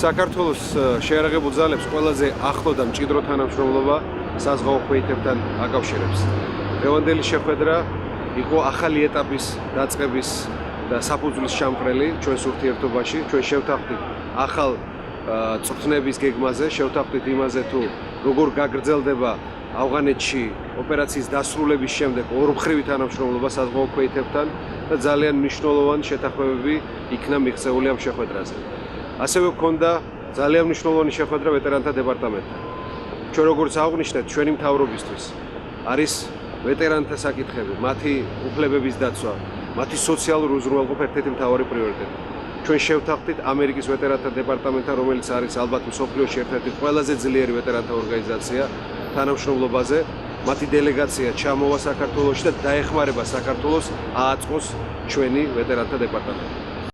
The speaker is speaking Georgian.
საქართველოს შეიარაღებულ ძალებს ყველაზე ახლო და მჭიდრო თანამშრომლობა საზღვაო ქვეითებთან აკავშირებს. დღევანდელი შეხვედრა იყო ახალი ეტაპის დაწყების და საფუძვლის ჩამყრელი ჩვენს ურთიერთობაში. ჩვენ შევთანხმდით ახალ წვრთნების გეგმაზე, შევთანხმდით იმაზე თუ როგორ გაგრძელდება ავღანეთში ოპერაციის დასრულების შემდეგ ორმხრივი თანამშრომლობა საზღვაო ქვეითებთან და ძალიან მნიშვნელოვანი შეთანხმებები იქნა მიღწეული ამ შეხვედრაზე. ასევე გვქონდა ძალიან მნიშვნელოვანი შეხვედრა ვეტერანთა დეპარტამენტთან. ჩვენ როგორც აღვნიშნეთ, ჩვენი მთავრობისთვის არის ვეტერანთა საკითხები, მათი უფლებების დაცვა, მათი სოციალური უზრუნველყოფა ერთ-ერთი მთავარი პრიორიტეტი. ჩვენ შევთანხმდით ამერიკის ვეტერანთა დეპარტამენტთან, რომელიც არის ალბათ მსოფლიოში ერთ-ერთი ყველაზე ძლიერი ვეტერანთა ორგანიზაცია თანამშრომლობაზე, მათი დელეგაცია ჩამოვა საქართველოში და დაეხმარება საქართველოს ააწყოს ჩვენი ვეტერანთა დეპარტამენტი.